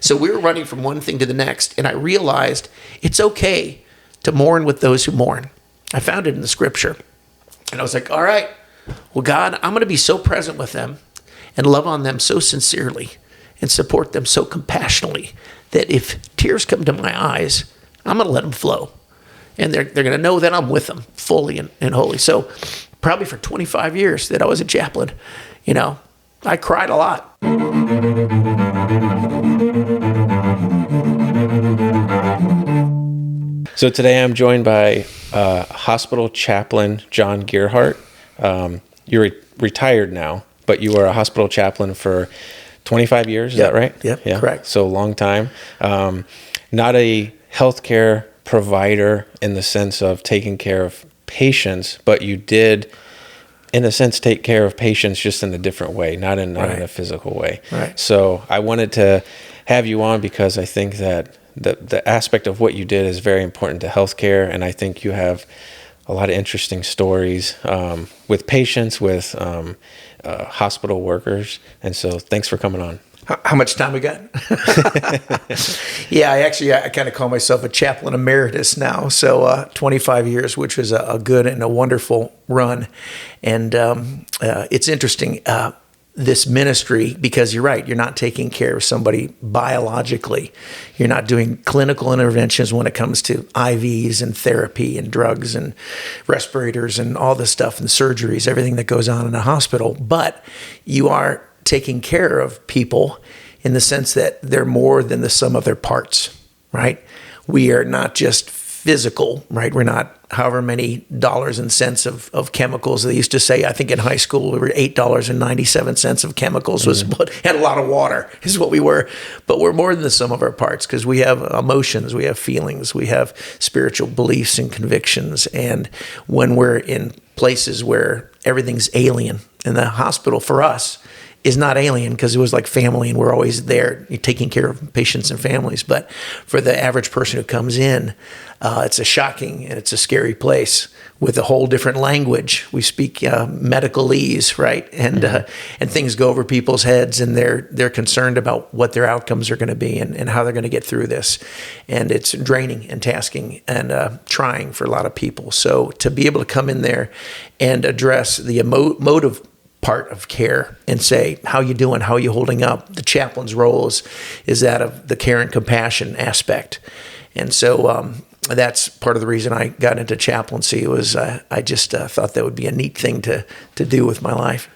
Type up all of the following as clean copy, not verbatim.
So we were running from one thing to the next, and I realized it's okay to mourn with those who mourn. I found it in the scripture. And I was like, all right, well, God, I'm going to be so present with them and love on them so sincerely and support them so compassionately that if tears come to my eyes, I'm going to let them flow. And they're going to know that I'm with them fully and wholly. So probably for 25 years that I was a chaplain, I cried a lot. So today I'm joined by hospital chaplain John Gerhardt. You're retired now, but you were a hospital chaplain for 25 years. Is that right? Yep, yeah, correct. So a long time. Not a healthcare provider in the sense of taking care of patients, but you did, in a sense, take care of patients just in a different way, not in a physical way. Right. So I wanted to have you on because I think that the aspect of what you did is very important to healthcare, and I think you have a lot of interesting stories with patients, with hospital workers, and so thanks for coming on. How much time we got? Yeah, I kind of call myself a chaplain emeritus now. So 25 years, which was a good and a wonderful run. And it's interesting, this ministry, because you're right, you're not taking care of somebody biologically. You're not doing clinical interventions when it comes to IVs and therapy and drugs and respirators and all this stuff and surgeries, everything that goes on in a hospital. But you are taking care of people in the sense that they're more than the sum of their parts, right? We are not just physical, right? We're not however many dollars and cents of chemicals. They used to say, I think in high school, we were $8.97 of chemicals was had a lot of water is what we were. But we're more than the sum of our parts because we have emotions, we have feelings, we have spiritual beliefs and convictions. And when we're in places where everything's alien, in the hospital for us is not alien because it was like family and we're always there. You're taking care of patients and families. But for the average person who comes in, it's a shocking and it's a scary place with a whole different language. We speak medicalese, right? And things go over people's heads and they're concerned about what their outcomes are going to be and how they're going to get through this. And it's draining and tasking and trying for a lot of people. So to be able to come in there and address the emotive part of care and say, how you doing? How are you holding up? The chaplain's role is that of the care and compassion aspect. And so that's part of the reason I got into chaplaincy was I just thought that would be a neat thing to do with my life.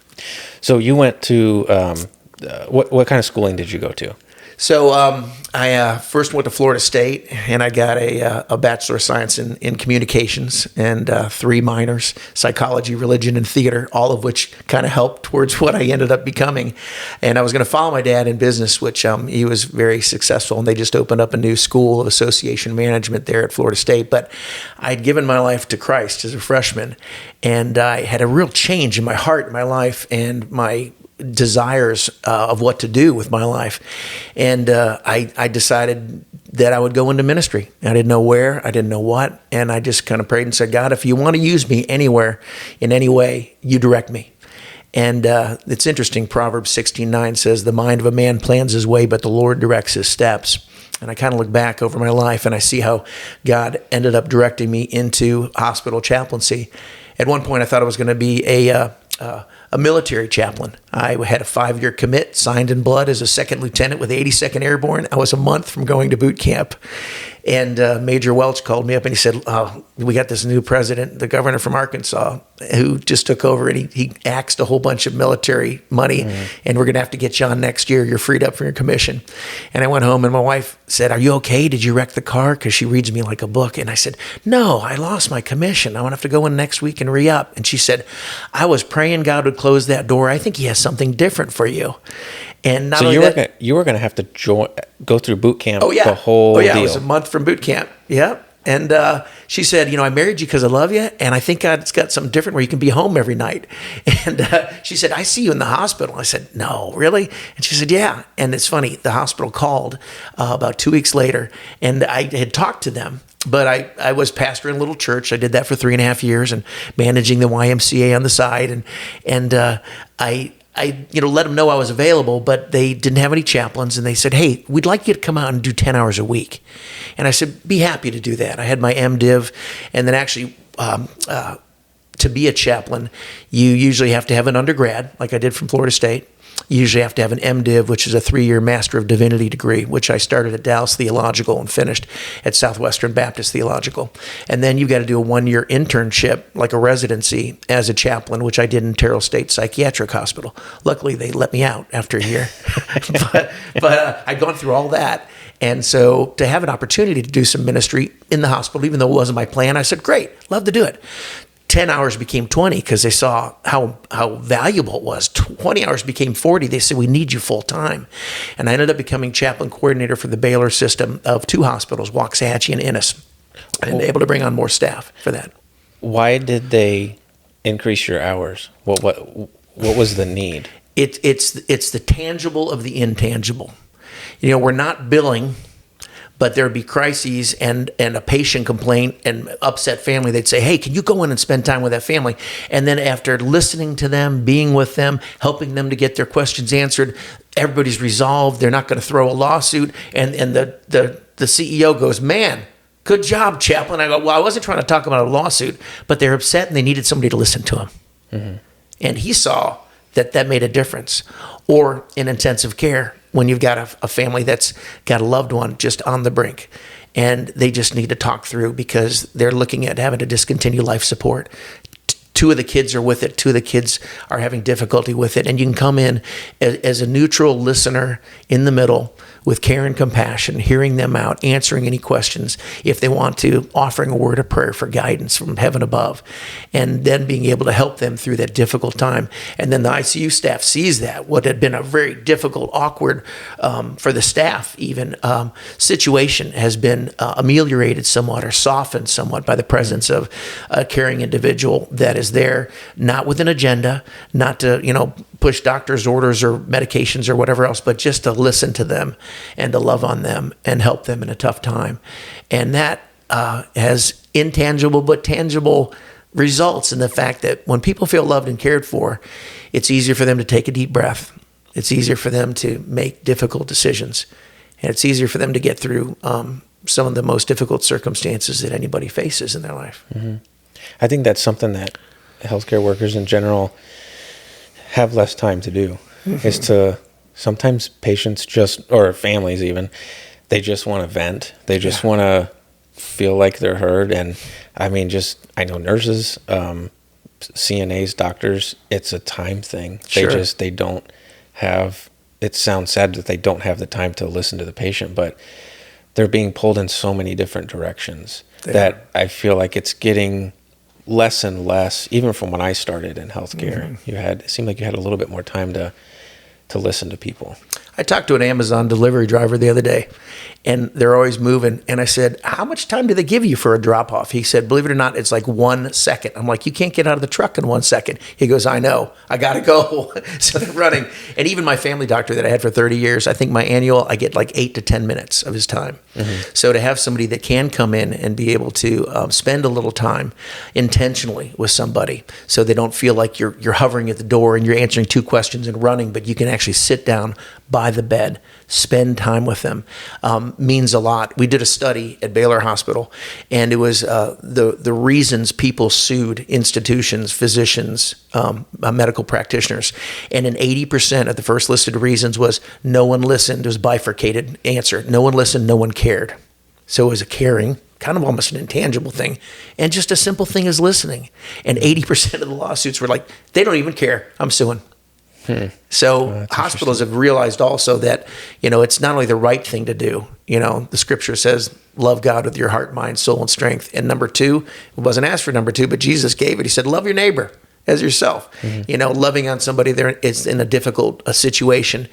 So you went to, what kind of schooling did you go to? So I first went to Florida State, and I got a Bachelor of Science in Communications and 3 minors, Psychology, Religion, and Theater, all of which kind of helped towards what I ended up becoming. And I was going to follow my dad in business, which he was very successful, and they just opened up a new school of association management there at Florida State. But I'd given my life to Christ as a freshman, and I had a real change in my heart, in my life, and my desires of what to do with my life. And I decided that I would go into ministry. I didn't know where, I didn't know what, and I just kind of prayed and said, God, if you want to use me anywhere, in any way, you direct me. And it's interesting, Proverbs 16:9 says, the mind of a man plans his way, but the Lord directs his steps. And I kind of look back over my life and I see how God ended up directing me into hospital chaplaincy. At one point, I thought I was going to be a military chaplain. I had a 5-year commit, signed in blood as a second lieutenant with the 82nd Airborne. I was a month from going to boot camp. And Major Welch called me up and he said, we got this new president, the governor from Arkansas, who just took over and he axed a whole bunch of military money and we're going to have to get you on next year. You're freed up from your commission. And I went home and my wife said, are you okay? Did you wreck the car? Because she reads me like a book. And I said, no, I lost my commission. I want to have to go in next week and re-up. And she said, I was praying God would close that door. I think he has something different for you. And not so only you were going to have to go through boot camp. Oh yeah, the whole deal. It was a month from boot camp. Yeah, and she said, I married you because I love you, and I think God's got something different where you can be home every night. And she said, I see you in the hospital. I said, no, really? And she said, yeah. And it's funny, the hospital called about 2 weeks later, and I had talked to them. But I was pastor in a little church. I did that for 3.5 years and managing the YMCA on the side. And I let them know I was available, but they didn't have any chaplains, and they said, "Hey, we'd like you to come out and do 10 hours a week." And I said, "Be happy to do that." I had my MDiv, and then actually, to be a chaplain, you usually have to have an undergrad, like I did from Florida State. You usually have to have an MDiv, which is a 3-year Master of Divinity degree, which I started at Dallas Theological and finished at Southwestern Baptist Theological. And then you've got to do a 1-year internship, like a residency, as a chaplain, which I did in Terrell State Psychiatric Hospital. Luckily, they let me out after a year. but I'd gone through all that. And so to have an opportunity to do some ministry in the hospital, even though it wasn't my plan, I said, great, love to do it. 10 hours became 20 because they saw how valuable it was. 20 hours became 40. They said, we need you full time. And I ended up becoming chaplain coordinator for the Baylor system of 2 hospitals, Waxahachie and Ennis, and able to bring on more staff for that. Why did they increase your hours? What was the need? It's the tangible of the intangible. We're not billing, but there'd be crises and a patient complaint and upset family. They'd say, hey, can you go in and spend time with that family? And then after listening to them, being with them, helping them to get their questions answered, everybody's resolved. They're not going to throw a lawsuit. And the CEO goes, man, good job, chaplain. I go, well, I wasn't trying to talk about a lawsuit, but they're upset and they needed somebody to listen to them. Mm-hmm. And he saw that made a difference. Or in intensive care, when you've got a family that's got a loved one just on the brink and they just need to talk through because they're looking at having to discontinue life support. 2 of the kids are with it. 2 of the kids are having difficulty with it. And you can come in as a neutral listener in the middle with care and compassion, hearing them out, answering any questions if they want to, offering a word of prayer for guidance from heaven above, and then being able to help them through that difficult time. And then the ICU staff sees that, what had been a very difficult, awkward for the staff even, situation has been ameliorated somewhat or softened somewhat by the presence of a caring individual that is there, not with an agenda, not to, push doctor's orders or medications or whatever else, but just to listen to them and to love on them and help them in a tough time. And that has intangible but tangible results in the fact that when people feel loved and cared for, it's easier for them to take a deep breath. It's easier for them to make difficult decisions. And it's easier for them to get through some of the most difficult circumstances that anybody faces in their life. Mm-hmm. I think that's something that healthcare workers in general have less time to do, is to sometimes patients or families even, they just want to vent. They just want to feel like they're heard. And I mean, I know nurses, CNAs, doctors, it's a time thing. Sure. They don't have, it sounds sad that they don't have the time to listen to the patient, but they're being pulled in so many different directions that I feel like it's getting less and less, even from when I started in healthcare. Mm-hmm. It seemed like you had a little bit more time to listen to people. I talked to an Amazon delivery driver the other day, and they're always moving. And I said, how much time do they give you for a drop-off? He said, believe it or not, it's like 1 second. I'm like, you can't get out of the truck in 1 second. He goes, I know. I got to go. So they're running. And even my family doctor that I had for 30 years, I think my annual, I get like 8 to 10 minutes of his time. Mm-hmm. So to have somebody that can come in and be able to spend a little time intentionally with somebody so they don't feel like you're hovering at the door and you're answering 2 questions and running, but you can actually sit down by the bed, spend time with them, means a lot. We did a study at Baylor Hospital, and it was the reasons people sued institutions, physicians, medical practitioners. And in 80% of the first listed reasons was no one listened. It was bifurcated answer. No one listened, no one cared. So it was a caring, kind of almost an intangible thing, and just a simple thing as listening. And 80% of the lawsuits were like, they don't even care. I'm suing. So hospitals have realized also that, it's not only the right thing to do. The scripture says, love God with your heart, mind, soul, and strength. And number 2, it wasn't asked for number 2, but Jesus gave it. He said, love your neighbor as yourself. Mm-hmm. Loving on somebody there is in a difficult situation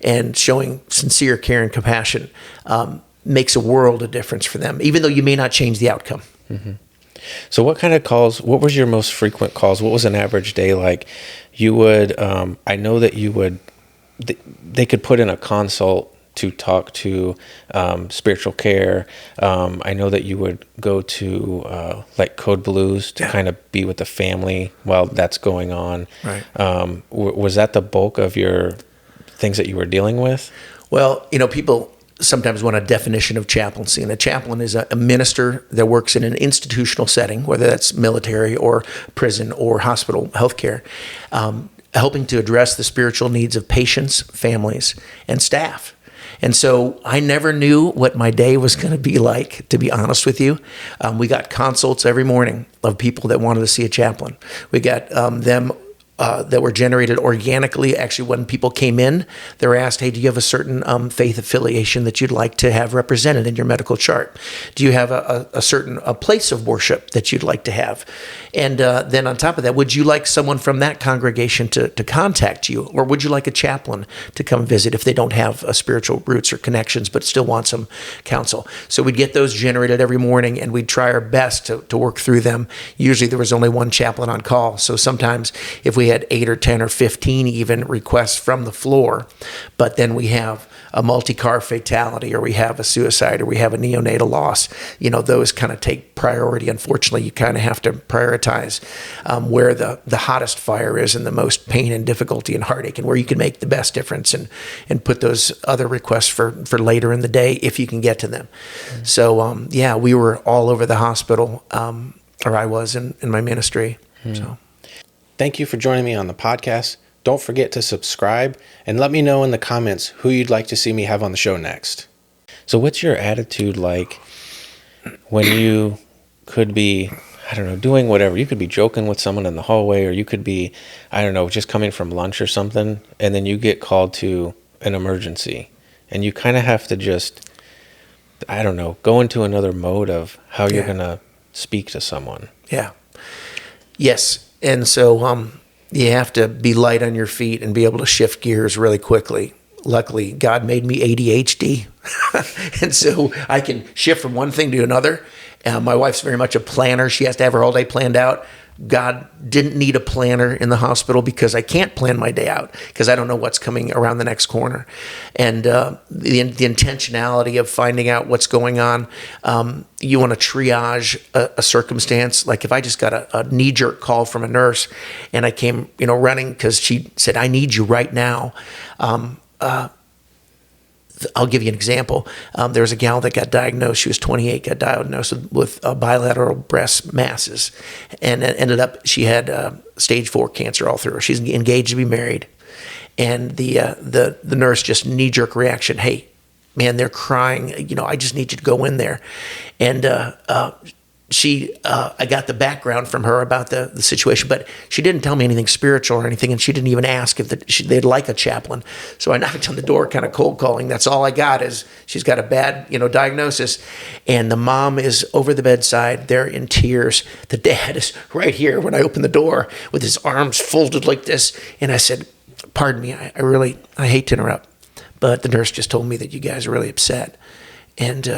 and showing sincere care and compassion makes a world of difference for them, even though you may not change the outcome. Mm-hmm. So what kind of calls, what was your most frequent calls? What was an average day like? You would, I know that you would, they could put in a consult to talk to spiritual care. I know that you would go to like Code Blues to kind of be with the family while that's going on. Right. Was that the bulk of your things that you were dealing with? Well, people sometimes want a definition of chaplaincy, and a chaplain is a minister that works in an institutional setting, whether that's military or prison or hospital healthcare, helping to address the spiritual needs of patients, families, and staff. And so I never knew what my day was going to be like, to be honest with you. We got consults every morning of people that wanted to see a chaplain. We got them that were generated organically. Actually, when people came in, they were asked, hey, do you have a certain faith affiliation that you'd like to have represented in your medical chart? Do you have a certain place of worship that you'd like to have? And then on top of that, would you like someone from that congregation to contact you? Or would you like a chaplain to come visit if they don't have spiritual roots or connections but still want some counsel? So we'd get those generated every morning, and we'd try our best to work through them. Usually there was only one chaplain on call. So sometimes if we had 8 or 10 or 15 even requests from the floor, but then we have a multi-car fatality, or we have a suicide, or we have a neonatal loss, those kind of take priority. Unfortunately, you kind of have to prioritize where the hottest fire is and the most pain and difficulty and heartache, and where you can make the best difference, and put those other requests for later in the day if you can get to them. Mm-hmm. So we were all over the hospital, or I was in my ministry. Mm-hmm. So. Thank you for joining me on the podcast. Don't forget to subscribe and let me know in the comments who you'd like to see me have on the show next. So what's your attitude like when you could be, doing whatever? You could be joking with someone in the hallway, or you could be, just coming from lunch or something, and then you get called to an emergency, and you kind of have to just, go into another mode of how you're going to speak to someone. Yeah. Yes. And so you have to be light on your feet and be able to shift gears really quickly. Luckily, God made me ADHD, and so I can shift from one thing to another. My wife's very much a planner. She has to have her whole day planned out. God didn't need a planner in the hospital because I can't plan my day out because I don't know what's coming around the next corner. And the intentionality of finding out what's going on, you want to triage a circumstance. Like if I just got a knee-jerk call from a nurse and I came, running because she said, I need you right now. I'll give you an example. There was a gal that got diagnosed. She was 28, got diagnosed with bilateral breast masses, and it ended up she had stage 4 cancer all through her. She's engaged to be married, and the nurse just knee-jerk reaction. Hey, man, they're crying. I just need you to go in there, and I got the background from her about the situation, but she didn't tell me anything spiritual or anything, and she didn't even ask if they'd like a chaplain. So I knocked on the door, kind of cold calling. That's all I got is she's got a bad, diagnosis, and the mom is over the bedside. They're in tears. The dad is right here when I opened the door with his arms folded like this, and I said, "Pardon me, I hate to interrupt, but the nurse just told me that you guys are really upset. And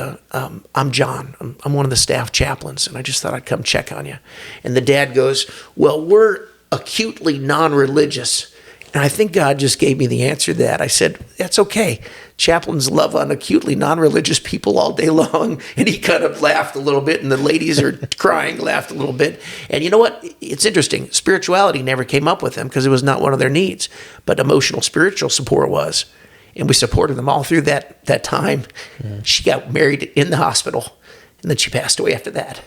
I'm John. I'm one of the staff chaplains, and I just thought I'd come check on you." And the dad goes, "Well, we're acutely non-religious." And I think God just gave me the answer to that. I said, "That's okay. Chaplains love on acutely non-religious people all day long." And he kind of laughed a little bit, and the ladies are crying, laughed a little bit. And you know what? It's interesting. Spirituality never came up with them because it was not one of their needs, but emotional, spiritual support was. And we supported them all through that time. Mm. She got married in the hospital, and then she passed away after that.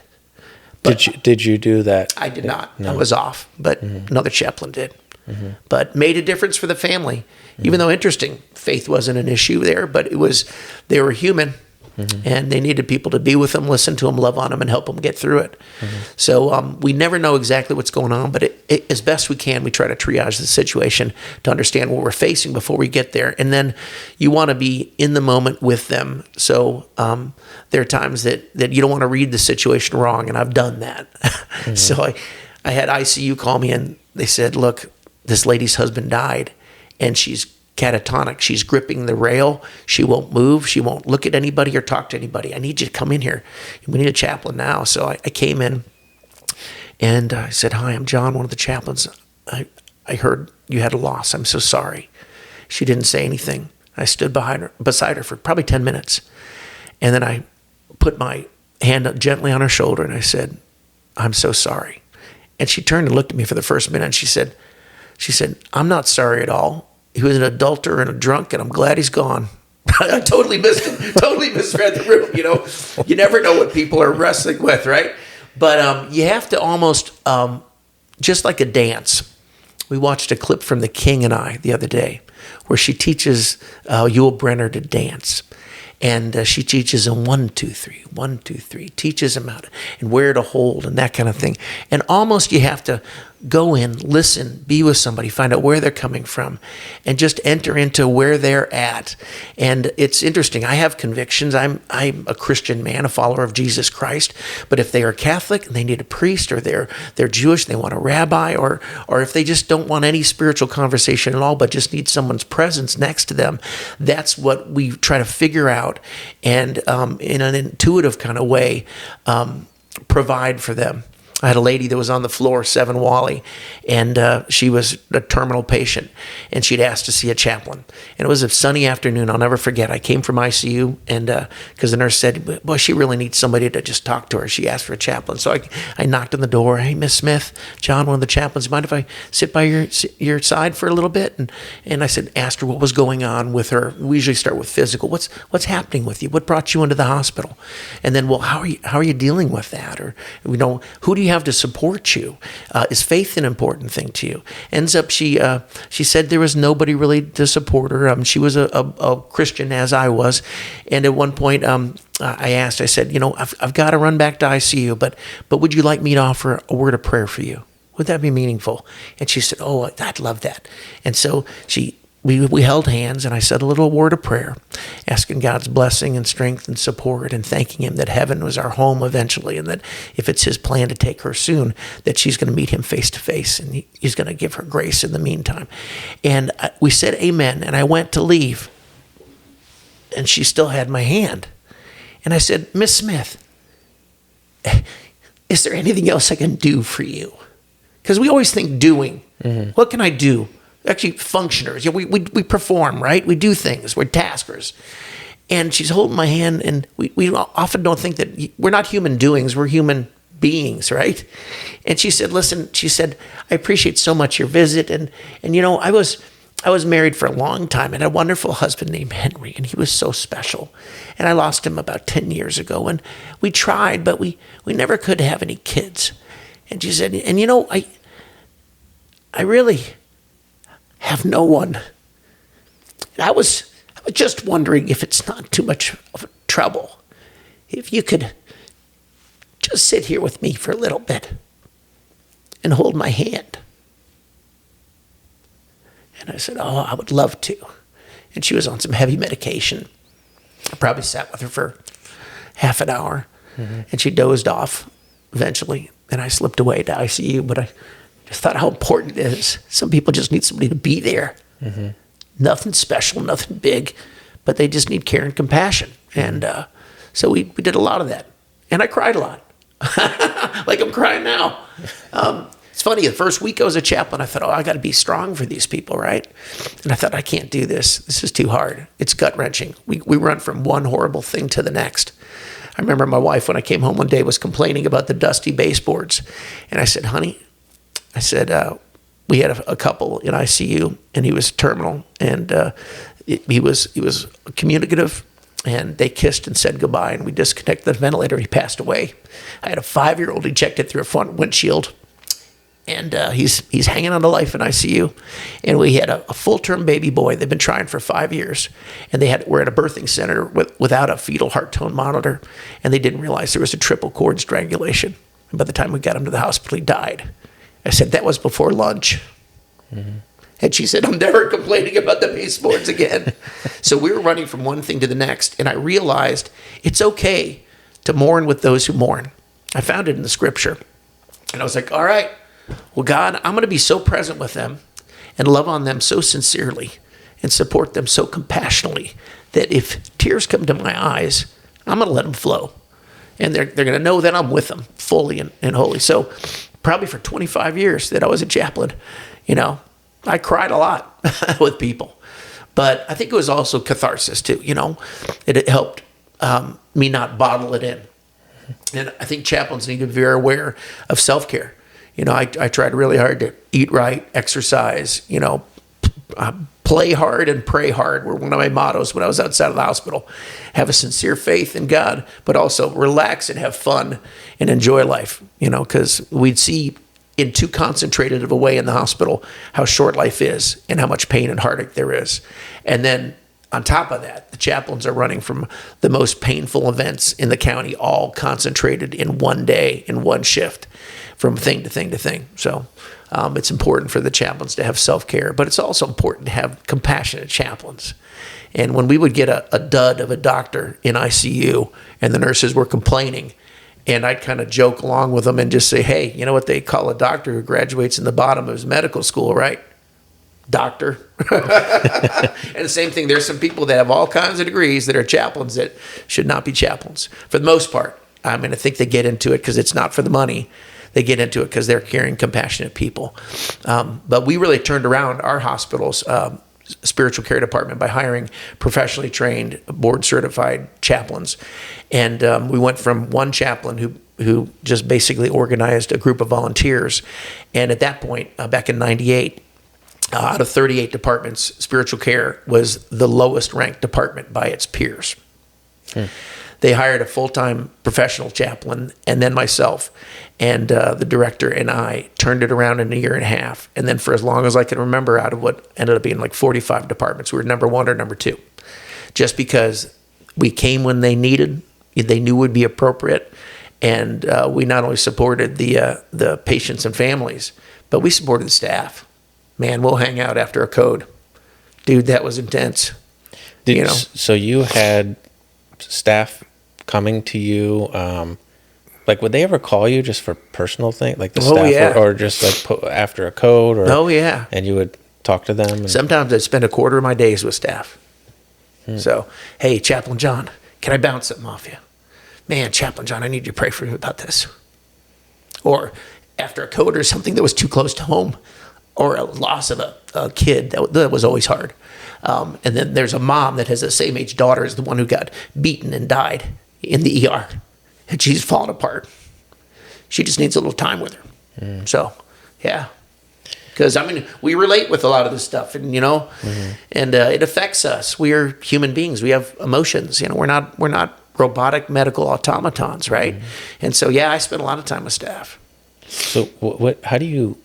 But did you do that? I did not. No. I was off, but another chaplain did. Mm-hmm. But made a difference for the family. Even though, interesting, faith wasn't an issue there, but they were human. Mm-hmm. And they needed people to be with them, listen to them, love on them, and help them get through it. Mm-hmm. So we never know exactly what's going on, but as best we can, we try to triage the situation to understand what we're facing before we get there. And then you want to be in the moment with them. So there are times that you don't want to read the situation wrong, and I've done that. Mm-hmm. So I had ICU call me, and they said, "Look, this lady's husband died, and she's catatonic. She's gripping the rail. She won't move. She won't look at anybody or talk to anybody. I need you to come in here. We need a chaplain now." So I came in, and I said, "Hi, I'm John, one of the chaplains. I heard you had a loss. I'm so sorry." She didn't say anything. I stood beside her for probably 10 minutes. And then I put my hand gently on her shoulder and I said, I'm so sorry. And she turned and looked at me for the first minute and she said, I'm not sorry at all. He was an adulterer and a drunk and I'm glad he's gone. I totally misread the room, you know. You never know what people are wrestling with, right? But you have to almost, just like a dance. We watched a clip from The King and I the other day where she teaches Yul Brynner to dance. And she teaches him 1, 2, 3, 1, 2, 3, teaches him how to, and where to hold and that kind of thing. And almost you have to go in, listen, be with somebody, find out where they're coming from, and just enter into where they're at. And it's interesting. I have convictions. I'm a Christian man, a follower of Jesus Christ. But if they are Catholic and they need a priest, or they're Jewish and they want a rabbi, or if they just don't want any spiritual conversation at all, but just need someone's presence next to them, that's what we try to figure out and in an intuitive kind of way provide for them. I had a lady that was on the floor, 7 Wally, and she was a terminal patient, and she'd asked to see a chaplain. And it was a sunny afternoon. I'll never forget. I came from ICU, and because the nurse said, boy, she really needs somebody to just talk to her. She asked for a chaplain. So I knocked on the door. Hey, Miss Smith, John, one of the chaplains, mind if I sit by your side for a little bit? And I asked her what was going on with her. We usually start with physical. What's happening with you? What brought you into the hospital? And then, well, how are you dealing with that? Or, who do you have to support you? Is faith an important thing to you? Ends up, she said there was nobody really to support her. She was a Christian as I was, and at one point, I said, I've got to run back to ICU, but would you like me to offer a word of prayer for you? Would that be meaningful? And she said, oh, I'd love that. And so we held hands, and I said a little word of prayer, asking God's blessing and strength and support, and thanking him that heaven was our home eventually, and that if it's his plan to take her soon, that she's going to meet him face to face, and he's going to give her grace in the meantime. And we said amen, and I went to leave, and she still had my hand. And I said, Miss Smith, is there anything else I can do for you? Because we always think doing. Mm-hmm. What can I do? Actually, functioners. We perform, right? We do things. We're taskers. And she's holding my hand, and we often don't think that we're not human doings. We're human beings, right? And she said, listen, I appreciate so much your visit. And I was married for a long time and had a wonderful husband named Henry, and he was so special. And I lost him about 10 years ago. And we tried, but we never could have any kids. And she said, I really have no one. And I was just wondering if it's not too much of trouble, if you could just sit here with me for a little bit and hold my hand. And I said, oh, I would love to. And she was on some heavy medication. I probably sat with her for half an hour, mm-hmm. and she dozed off eventually. And I slipped away to ICU, but I just thought how important it is. Some people just need somebody to be there. Mm-hmm. Nothing special, nothing big, but they just need care and compassion. And so we did a lot of that. And I cried a lot, like I'm crying now. It's funny, the first week I was a chaplain, I thought, I got to be strong for these people, right? And I thought, I can't do this. This is too hard. It's gut-wrenching. We run from one horrible thing to the next. I remember my wife, when I came home one day, was complaining about the dusty baseboards. And I said, honey, we had a couple in ICU, and he was terminal, and he was communicative, and they kissed and said goodbye, and we disconnected the ventilator, and he passed away. I had a 5-year-old ejected through a front windshield, and he's hanging on to life in ICU. And we had a full-term baby boy. They've been trying for 5 years, and we're at a birthing center without a fetal heart tone monitor, and they didn't realize there was a triple cord strangulation. And by the time we got him to the hospital, he died. I said, that was before lunch. Mm-hmm. And she said, I'm never complaining about the baseboards again. So we were running from one thing to the next, and I realized it's okay to mourn with those who mourn. I found it in the scripture. And I was like, all right, well, God, I'm going to be so present with them and love on them so sincerely and support them so compassionately that if tears come to my eyes, I'm going to let them flow. And they're going to know that I'm with them fully and wholly. So probably for 25 years that I was a chaplain, I cried a lot with people. But I think it was also catharsis too. It helped me not bottle it in. And I think chaplains need to be very aware of self-care. I tried really hard to eat right, exercise, play hard and pray hard were one of my mottos when I was outside of the hospital. Have a sincere faith in God, but also relax and have fun and enjoy life, because we'd see in too concentrated of a way in the hospital how short life is and how much pain and heartache there is. And then on top of that, the chaplains are running from the most painful events in the county, all concentrated in one day, in one shift, from thing to thing to thing. So it's important for the chaplains to have self-care, but it's also important to have compassionate chaplains. And when we would get a dud of a doctor in ICU and the nurses were complaining, and I'd kind of joke along with them and just say, hey, you know what they call a doctor who graduates in the bottom of his medical school, right? Doctor. And the same thing, there's some people that have all kinds of degrees that are chaplains that should not be chaplains for the most part. I think they get into it because it's not for the money. They get into it because they're caring, compassionate people. But we really turned around our hospital's spiritual care department by hiring professionally trained, board-certified chaplains. And we went from one chaplain who just basically organized a group of volunteers. And at that point, back in 98, out of 38 departments, spiritual care was the lowest ranked department by its peers. They hired a full-time professional chaplain and then myself, and the director and I turned it around in a year and a half. And then for as long as I can remember, out of what ended up being like 45 departments, we were number one or number two, just because we came when they needed, they knew would be appropriate. And we not only supported the patients and families, but we supported the staff. Man, we'll hang out after a code. Dude, that was intense. So you had staff coming to you, would they ever call you just for personal things, like the staff, or just after a code, or and you would talk to them? Sometimes I'd spend a quarter of my days with staff. So, hey, Chaplain John, can I bounce something off you? Man, Chaplain John, I need you to pray for me about this. Or after a code or something that was too close to home, or a loss of a kid, that was always hard. And then there's a mom that has the same age daughter as the one who got beaten and died in the ER. And she's fallen apart. She just needs a little time with her. So, yeah. Because, we relate with a lot of this stuff, and, and it affects us. We are human beings. We have emotions. We're not robotic medical automatons, right? And so, I spend a lot of time with staff. So, how do you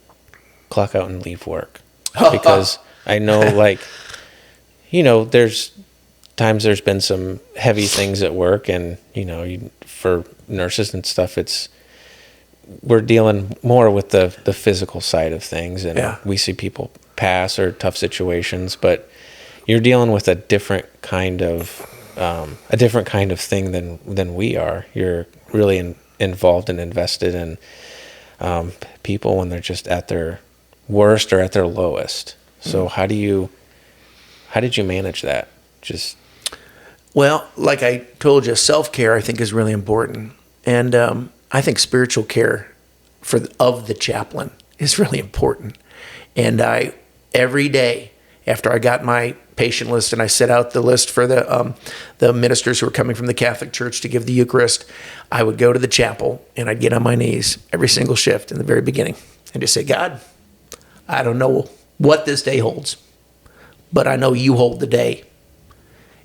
clock out and leave work? Because I know, there's times there's been some heavy things at work, and for nurses and stuff, we're dealing more with the physical side of things, and we see people pass or tough situations, but you're dealing with a different kind of thing than we are. You're really involved and invested in people when they're just at their worst or at their lowest. So how did you manage that? Well, like I told you, self-care I think is really important. And I think spiritual care of the chaplain is really important. And every day after I got my patient list and I set out the list for the ministers who were coming from the Catholic Church to give the Eucharist, I would go to the chapel and I'd get on my knees every single shift in the very beginning and just say, God, I don't know what this day holds, but I know you hold the day.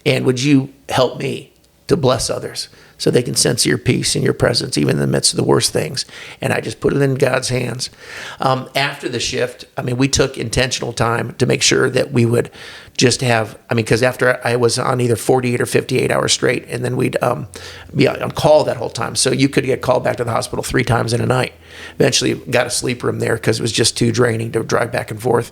And would you help me to bless others so they can sense your peace and your presence, even in the midst of the worst things? And I just put it in God's hands. After the shift, we took intentional time to make sure that we would just have, because after I was on either 48 or 58 hours straight, and then we'd be on call that whole time. So you could get called back to the hospital 3 times in a night. Eventually got a sleep room there because it was just too draining to drive back and forth.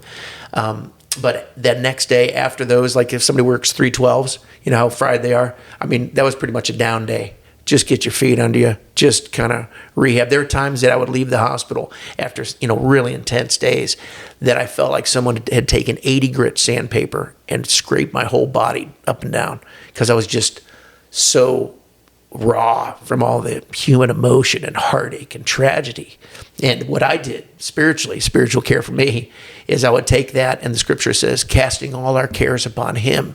But that next day after those, like if somebody works 312s, you know how fried they are? That was pretty much a down day. Just get your feet under you, just kind of rehab. There are times that I would leave the hospital after, really intense days that I felt like someone had taken 80 grit sandpaper and scraped my whole body up and down because I was just so raw from all the human emotion and heartache and tragedy. And what I did spiritually, spiritual care for me, is I would take that, and the scripture says, casting all our cares upon him,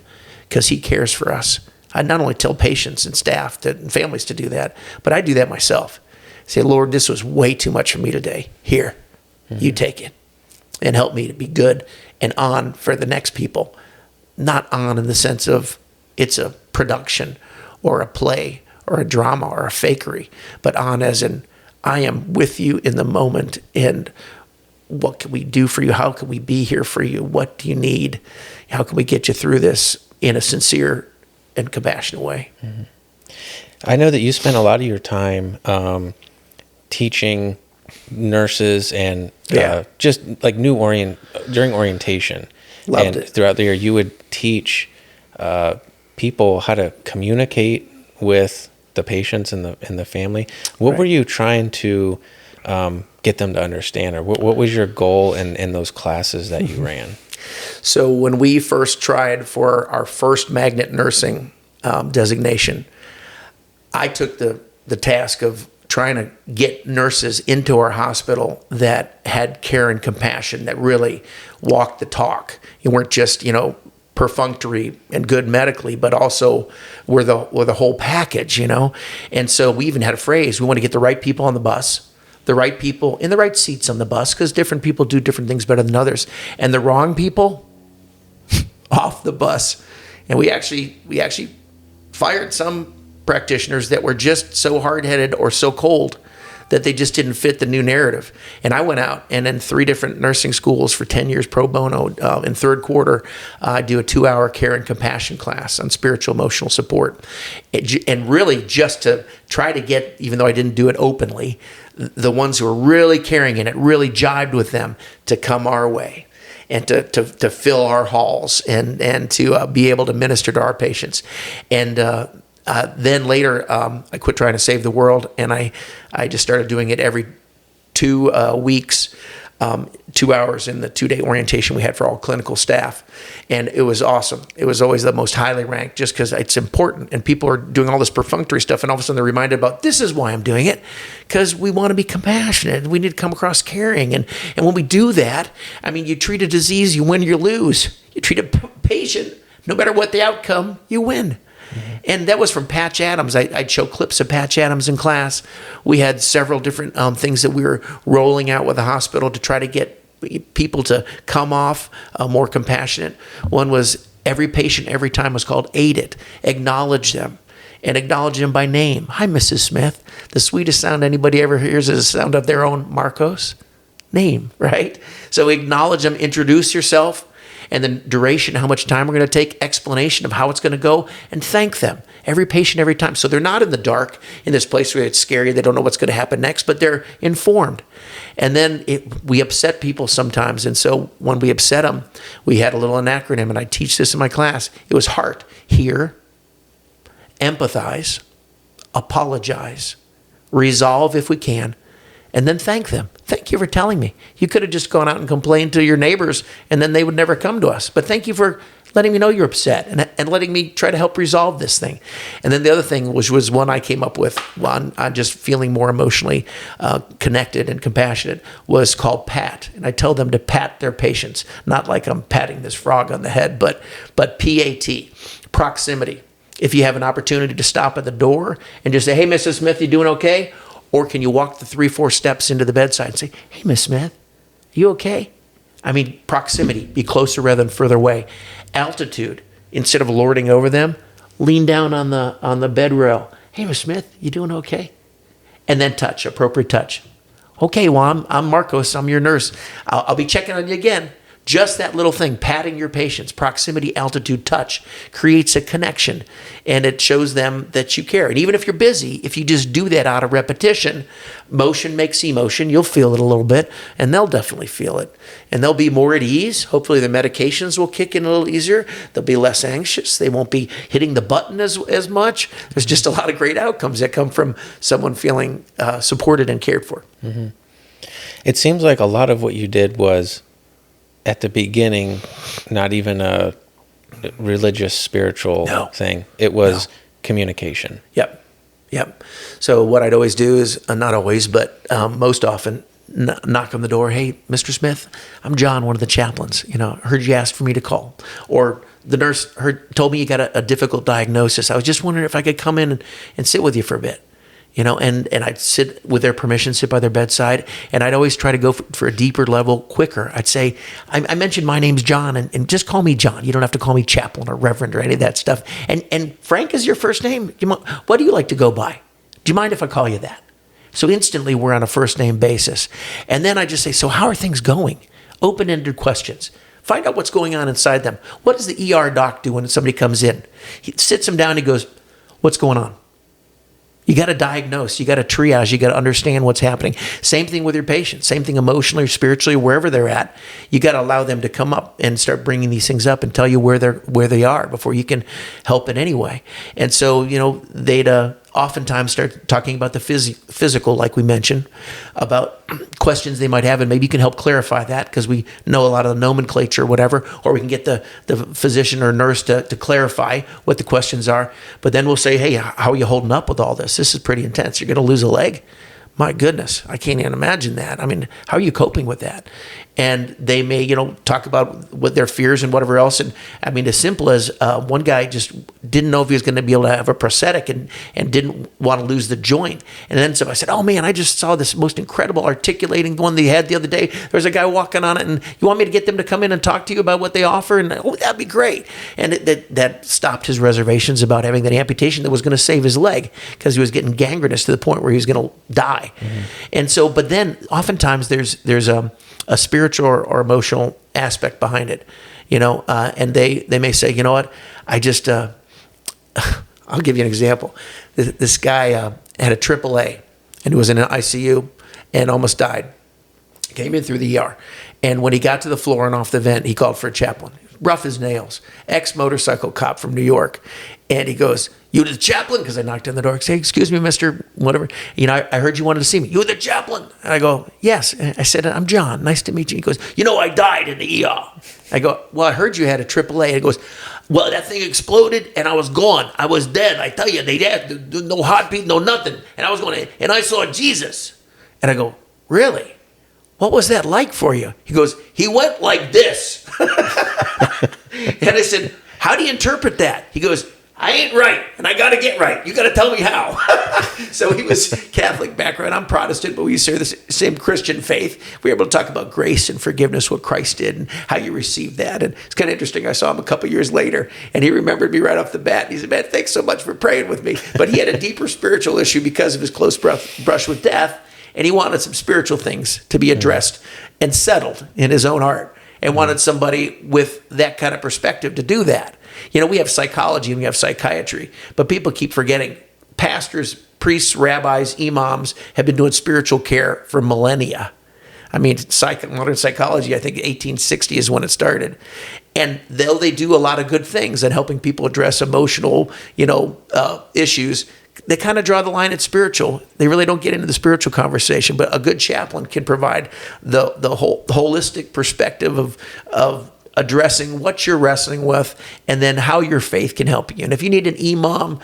because he cares for us. I not only tell patients and staff and families to do that, but I do that myself. Say, Lord, this was way too much for me today. Here, you take it and help me to be good and on for the next people. Not on in the sense of it's a production or a play or a drama or a fakery, but on as in, I am with you in the moment, and what can we do for you? How can we be here for you? What do you need? How can we get you through this in a sincere and compassionate way? Mm-hmm. I know that you spend a lot of your time teaching nurses and just like during orientation. Loved it. Throughout the year, you would teach people how to communicate with the patients and the family. What were you trying to get them to understand, or what was your goal in those classes that you ran? So when we first tried for our first magnet nursing designation, I took the task of trying to get nurses into our hospital that had care and compassion, that really walked the talk. You weren't just, perfunctory and good medically, but also were the whole package, And so we even had a phrase: we want to get the right people on the bus, the right people in the right seats on the bus, because different people do different things better than others, and the wrong people off the bus. And we actually fired some practitioners that were just so hard-headed or so cold that they just didn't fit the new narrative. And I went out and in 3 different nursing schools for 10 years pro bono. In third quarter, I do a 2-hour care and compassion class on spiritual emotional support. And really just to try to get, even though I didn't do it openly, the ones who were really carrying it, really jibed with them to come our way and to fill our halls and to be able to minister to our patients. And then later, I quit trying to save the world, and I just started doing it every 2 weeks, 2 hours in the 2-day orientation we had for all clinical staff. And it was awesome. It was always the most highly ranked, just because it's important, and people are doing all this perfunctory stuff, and all of a sudden they're reminded about, this is why I'm doing it, because we want to be compassionate. We need to come across caring. And when we do that, you treat a disease, you win, you lose. You treat a patient, no matter what the outcome, you win. Mm-hmm. And that was from Patch Adams. I'd show clips of Patch Adams in class. We had several different things that we were rolling out with the hospital to try to get people to come off more compassionate. One was every patient, every time was called Aid It. Acknowledge them. And acknowledge them by name. Hi, Mrs. Smith. The sweetest sound anybody ever hears is the sound of their own Marcos name, right? So acknowledge them, introduce yourself, and then duration, how much time we're going to take, explanation of how it's going to go, and thank them. Every patient, every time. So they're not in the dark in this place where it's scary, they don't know what's going to happen next, but they're informed. And then we upset people sometimes, and so when we upset them, we had a little acronym, and I teach this in my class. It was HEART. Hear, empathize, apologize, resolve if we can, and then thank them. Thank you for telling me. You could have just gone out and complained to your neighbors, and then they would never come to us. But thank you for letting me know you're upset and letting me try to help resolve this thing. And then the other thing, which was one I came up with on just feeling more emotionally connected and compassionate, was called PAT. And I tell them to pat their patients, not like I'm patting this frog on the head, but P-A-T, proximity. If you have an opportunity to stop at the door and just say, hey, Mrs. Smith, you doing okay? Or can you walk the 3-4 steps into the bedside and say, hey, Miss Smith, you okay? Proximity, be closer rather than further away. Altitude, instead of lording over them, lean down on the bed rail. Hey, Miss Smith, you doing okay? And then touch, appropriate touch. Okay, well, I'm Marcos, I'm your nurse. I'll be checking on you again. Just that little thing, patting your patients, proximity, altitude, touch, creates a connection, and it shows them that you care. And even if you're busy, if you just do that out of repetition, motion makes emotion. You'll feel it a little bit, and they'll definitely feel it. And they'll be more at ease. Hopefully the medications will kick in a little easier. They'll be less anxious. They won't be hitting the button as much. There's just a lot of great outcomes that come from someone feeling supported and cared for. Mm-hmm. It seems like a lot of what you did was, at the beginning, not even a religious, spiritual thing. It was communication. Yep. Yep. So what I'd always do is, not always, but most often, knock on the door. Hey, Mr. Smith, I'm John, one of the chaplains. Heard you asked for me to call. Or the nurse told me you got a difficult diagnosis. I was just wondering if I could come in and sit with you for a bit. And I'd sit with their permission, sit by their bedside, and I'd always try to go for a deeper level quicker. I'd say, I mentioned my name's John, and just call me John. You don't have to call me chaplain or reverend or any of that stuff. And Frank is your first name. What do you like to go by? Do you mind if I call you that? So instantly we're on a first name basis. And then I just say, so how are things going? Open-ended questions. Find out what's going on inside them. What does the ER doc do when somebody comes in? He sits them down and he goes, what's going on? You got to diagnose, you got to triage, you got to understand what's happening. Same thing with your patients, same thing emotionally or spiritually, wherever they're at. You got to allow them to come up and start bringing these things up and tell you where they are before you can help in any way. And so, they'd oftentimes start talking about the physical, like we mentioned, about questions they might have, and maybe you can help clarify that because we know a lot of the nomenclature or whatever, or we can get the physician or nurse to clarify what the questions are. But then we'll say, hey, how are you holding up with all this? This is pretty intense. You're going to lose a leg? My goodness, I can't even imagine that. I mean, how are you coping with that? And they may, talk about what their fears and whatever else. And I mean, as simple as one guy just didn't know if he was going to be able to have a prosthetic and didn't want to lose the joint. And then so I said, oh man, I just saw this most incredible articulating one they had the other day. There's a guy walking on it, and you want me to get them to come in and talk to you about what they offer? And that'd be great. And that stopped his reservations about having that amputation that was going to save his leg because he was getting gangrenous to the point where he was going to die. Mm-hmm. And so, but then oftentimes there's a spiritual or emotional aspect behind it, and they may say, you know what, I just, I'll give you an example. This guy had a AAA and was in an ICU and almost died. Came in through the ER. And when he got to the floor and off the vent, he called for a chaplain. Rough as nails, ex-motorcycle cop from New York. And he goes, you the chaplain? Because I knocked on the door. I say, excuse me, Mr. Whatever. I heard you wanted to see me. You the chaplain? And I go, yes. And I said, I'm John. Nice to meet you. He goes, I died in the ER. I go, well, I heard you had a AAA. And he goes, well, that thing exploded and I was gone. I was dead. I tell you, they had no heartbeat, no nothing. And I was going to, and I saw Jesus. And I go, really? What was that like for you? He goes, he went like this. And I said, how do you interpret that? He goes, I ain't right, and I got to get right. You got to tell me how. So he was Catholic background. I'm Protestant, but we share the same Christian faith. We were able to talk about grace and forgiveness, what Christ did, and how you receive that. And it's kind of interesting. I saw him a couple years later, and he remembered me right off the bat. And he said, man, thanks so much for praying with me. But he had a deeper spiritual issue because of his close brush with death, and he wanted some spiritual things to be addressed and settled in his own heart, and wanted somebody with that kind of perspective to do that. We have psychology and we have psychiatry, but people keep forgetting pastors, priests, rabbis, imams have been doing spiritual care for millennia. I mean, modern psychology, I think 1860 is when it started. And though they do a lot of good things and helping people address emotional, issues, they kind of draw the line at spiritual. They really don't get into the spiritual conversation, but a good chaplain can provide the holistic perspective of addressing what you're wrestling with and then how your faith can help you. And if you need an imam,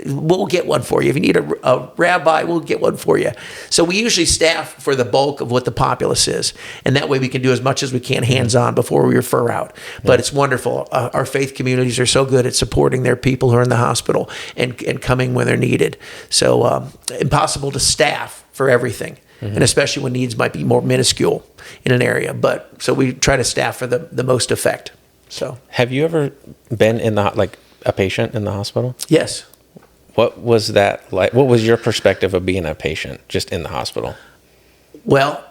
we'll get one for you. If you need a rabbi, we'll get one for you. So we usually staff for the bulk of what the populace is. And that way we can do as much as we can hands-on before we refer out. But it's wonderful. Our faith communities are so good at supporting their people who are in the hospital and coming when they're needed. So impossible to staff for everything. Mm-hmm. And especially when needs might be more minuscule in an area. But so we try to staff for the most effect. So have you ever been in a patient in the hospital? Yes. What was that like? What was your perspective of being a patient just in the hospital? Well,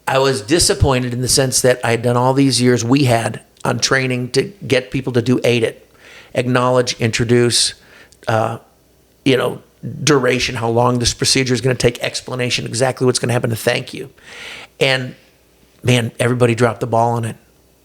I was disappointed in the sense that I had done all these years we had on training to get people to do AID, acknowledge, introduce, duration, how long this procedure is going to take, explanation, exactly what's going to happen, to thank you. And man, everybody dropped the ball on it.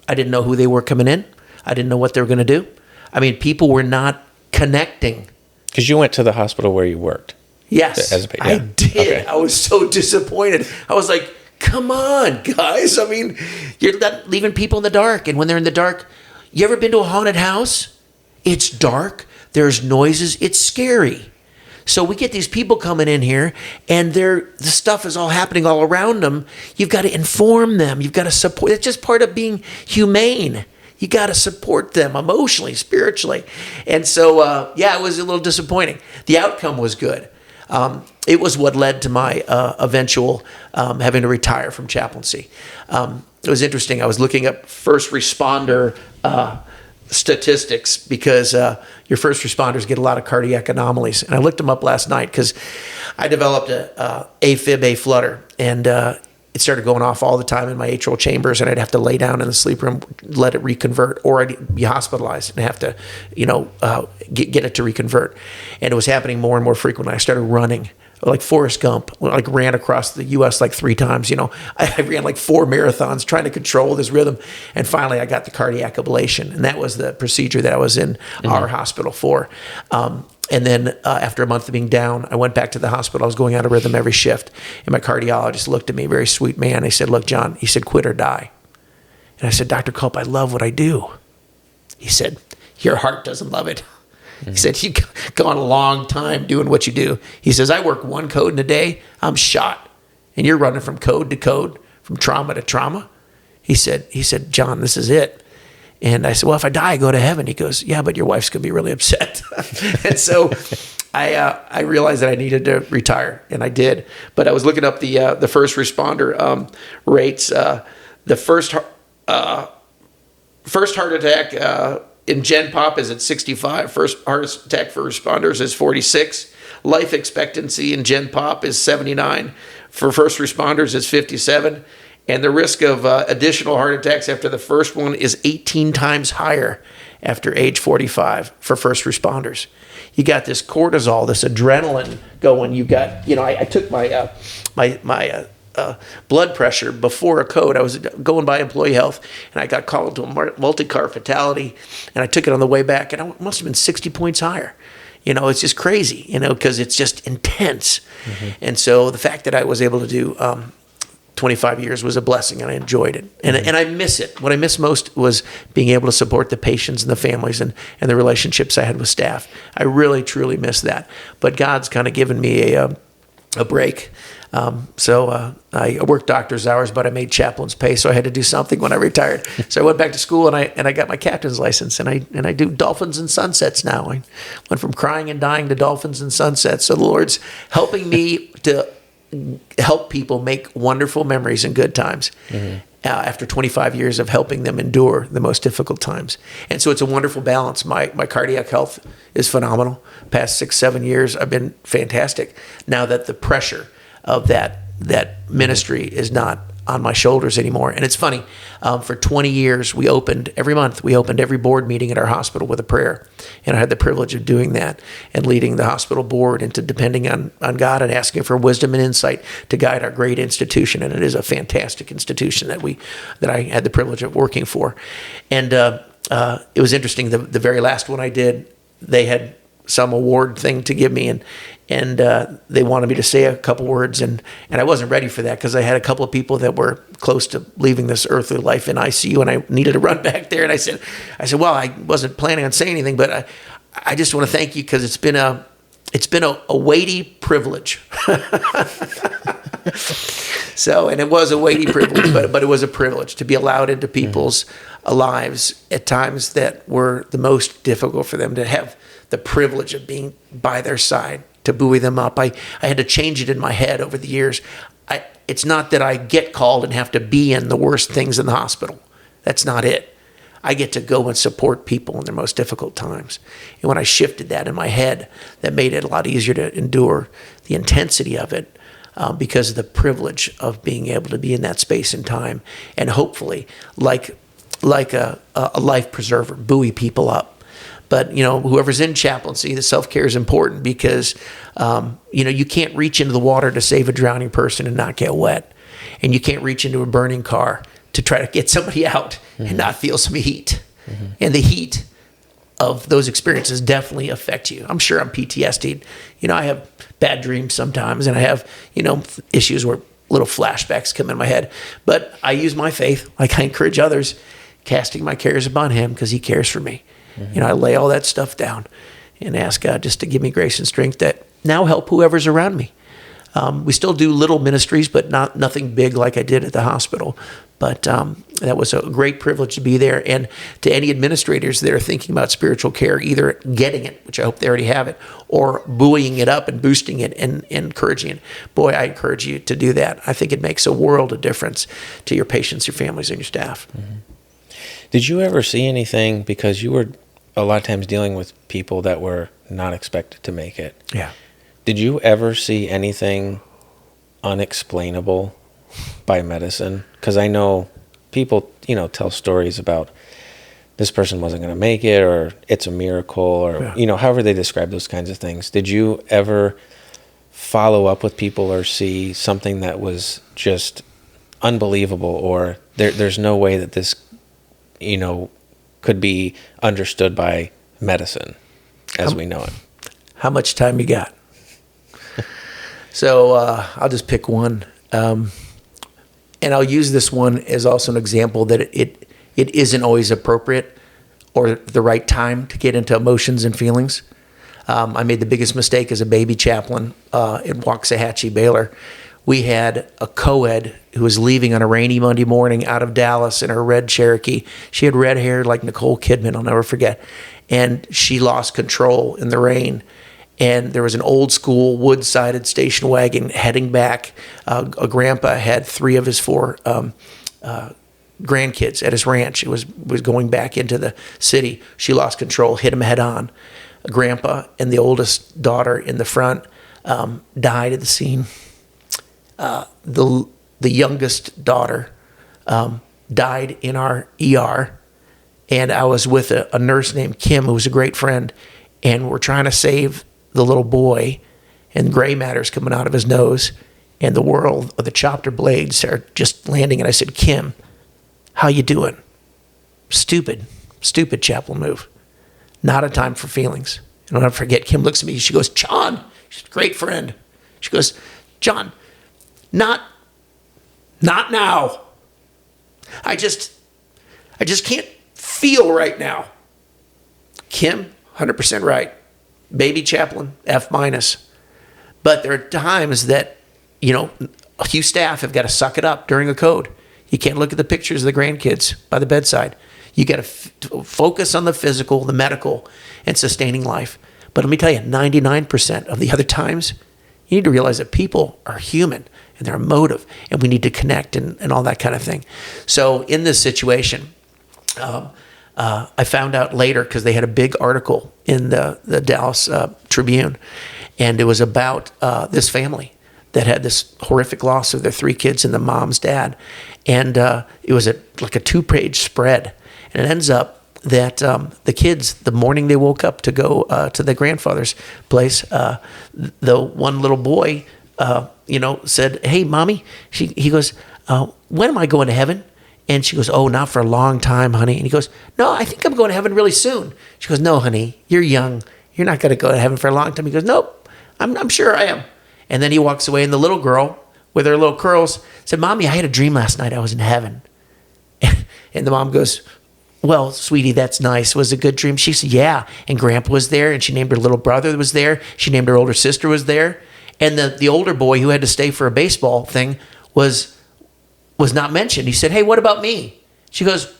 I didn't know who they were coming in. I didn't know what they were going to do. I mean, people were not connecting. Because you went to the hospital where you worked. Yes, I did. Okay. I was so disappointed. I was like, come on, guys. I mean, you're not leaving people in the dark. And when they're in the dark, you ever been to a haunted house? It's dark. There's noises. It's scary. So we get these people coming in here, and the stuff is all happening all around them. You've got to inform them. You've got to support. It's just part of being humane. You got to support them emotionally, spiritually. And so, it was a little disappointing. The outcome was good. It was what led to my eventual having to retire from chaplaincy. It was interesting. I was looking up first responder statistics because your first responders get a lot of cardiac anomalies. And I looked them up last night because I developed a AFib, A-flutter, and it started going off all the time in my atrial chambers, and I'd have to lay down in the sleep room, let it reconvert, or I'd be hospitalized and have to, get it to reconvert. And it was happening more and more frequently. I started running like Forrest Gump, like ran across the U.S. like 3 times. I ran like 4 marathons trying to control this rhythm. And finally, I got the cardiac ablation, and that was the procedure that I was in our hospital for. And then after a month of being down, I went back to the hospital. I was going out of rhythm every shift. And my cardiologist looked at me, very sweet man. He said, "Look, John," he said, "quit or die." And I said, "Dr. Culp, I love what I do." He said, "Your heart doesn't love it." He said, "You've gone a long time doing what you do." He says, "I work 1 code in a day. I'm shot. And you're running from code to code, from trauma to trauma." He said, "John, this is it." And I said, "Well, if I die, I go to heaven." He goes, "Yeah, but your wife's going to be really upset." And so I realized that I needed to retire, and I did. But I was looking up the first responder rates. The first heart attack in Gen Pop is at 65. First heart attack for responders is 46. Life expectancy in Gen Pop is 79. For first responders is 57. And the risk of additional heart attacks after the first one is 18 times higher after age 45 for first responders. You got this cortisol, this adrenaline going. You got, I took my blood pressure before a code. I was going by employee health, and I got called to a multi-car fatality, and I took it on the way back, and I must have been 60 points higher. It's just crazy, because it's just intense. And so the fact that I was able to do 25 years was a blessing, and I enjoyed it. And I miss it. What I miss most was being able to support the patients and the families and the relationships I had with staff. I really, truly miss that. But God's kind of given me a break. So I worked doctor's hours, but I made chaplain's pay, so I had to do something when I retired. So I went back to school, and I got my captain's license, and I do dolphins and sunsets now. I went from crying and dying to dolphins and sunsets. So the Lord's helping me to help people make wonderful memories and good times after 25 years of helping them endure the most difficult times. And so it's a wonderful balance. My cardiac health is phenomenal. Past 6-7 years, I've been fantastic. Now that the pressure of that ministry is not on my shoulders anymore. And it's funny, for 20 years, every month, we opened every board meeting at our hospital with a prayer. And I had the privilege of doing that and leading the hospital board into depending on God and asking for wisdom and insight to guide our great institution. And it is a fantastic institution that I had the privilege of working for. And it was interesting, the very last one I did, they had some award thing to give me, and they wanted me to say a couple words, and I wasn't ready for that because I had a couple of people that were close to leaving this earthly life in ICU, and I needed to run back there. And I said, well, I wasn't planning on saying anything, but I just want to thank you because it's been a weighty privilege. So, and it was a weighty privilege, but it was a privilege to be allowed into people's lives at times that were the most difficult for them, to have the privilege of being by their side, to buoy them up. I had to change it in my head over the years. It's not that I get called and have to be in the worst things in the hospital. That's not it. I get to go and support people in their most difficult times. And when I shifted that in my head, that made it a lot easier to endure the intensity of it, because of the privilege of being able to be in that space and time, and hopefully, like a life preserver, buoy people up. But, whoever's in chaplaincy, the self-care is important because, you can't reach into the water to save a drowning person and not get wet. And you can't reach into a burning car to try to get somebody out and not feel some heat. And the heat of those experiences definitely affect you. I'm sure I'm PTSD'd. I have bad dreams sometimes, and I have, issues where little flashbacks come in my head. But I use my faith, like I encourage others, casting my cares upon him because he cares for me. I lay all that stuff down and ask God just to give me grace and strength that now help whoever's around me. We still do little ministries, but nothing big like I did at the hospital. But that was a great privilege to be there. And to any administrators that are thinking about spiritual care, either getting it, which I hope they already have it, or buoying it up and boosting it and encouraging it, boy, I encourage you to do that. I think it makes a world of difference to your patients, your families, and your staff. Mm-hmm. Did you ever see anything, because you were a lot of times dealing with people that were not expected to make it? Yeah. Did you ever see anything unexplainable by medicine? Because I know people, tell stories about this person wasn't going to make it, or it's a miracle, or, however they describe those kinds of things. Did you ever follow up with people or see something that was just unbelievable, or there's no way that this, could be understood by medicine as we know it? How much time you got? So I'll just pick one. And I'll use this one as also an example that it isn't always appropriate or the right time to get into emotions and feelings. I made the biggest mistake as a baby chaplain in Waxahachie, Baylor. We had a co-ed who was leaving on a rainy Monday morning out of Dallas in her red Cherokee. She had red hair like Nicole Kidman, I'll never forget. And she lost control in the rain. And there was an old school wood-sided station wagon heading back. A grandpa had 3 of his 4 grandkids at his ranch. It was going back into the city. She lost control, hit him head on. A grandpa and the oldest daughter in the front died at the scene. The youngest daughter died in our ER. And I was with a nurse named Kim, who was a great friend. And we're trying to save the little boy, and gray matter's coming out of his nose, and the whirl of the chopper blades are just landing. And I said, Kim, how you doing? Stupid chaplain move. Not a time for feelings. And I'll never forget, Kim looks at me, she goes, John, she's a great friend. She goes, John, not now. I just can't feel right now. Kim, 100% right. Baby chaplain, F-. But there are times that, you staff have got to suck it up during a code. You can't look at the pictures of the grandkids by the bedside. You got to focus on the physical, the medical, and sustaining life. But let me tell you, 99% of the other times, you need to realize that people are human and they're emotive, and we need to connect and all that kind of thing. So in this situation, I found out later, because they had a big article in the Dallas Tribune, and it was about this family that had this horrific loss of their 3 kids and the mom's dad. And it was like a 2-page spread. And it ends up that the kids, the morning they woke up to go to the grandfather's place, the one little boy, said, hey, Mommy, he goes, when am I going to heaven? And she goes, oh, not for a long time, honey. And he goes, no, I think I'm going to heaven really soon. She goes, no, honey, you're young. You're not going to go to heaven for a long time. He goes, nope, I'm sure I am. And then he walks away, and the little girl with her little curls said, Mommy, I had a dream last night I was in heaven. And the mom goes, well, sweetie, that's nice. Was it a good dream? She said, yeah. And Grandpa was there, and she named her little brother was there. She named her older sister was there. And the older boy who had to stay for a baseball thing was not mentioned. He said, hey, what about me? She goes,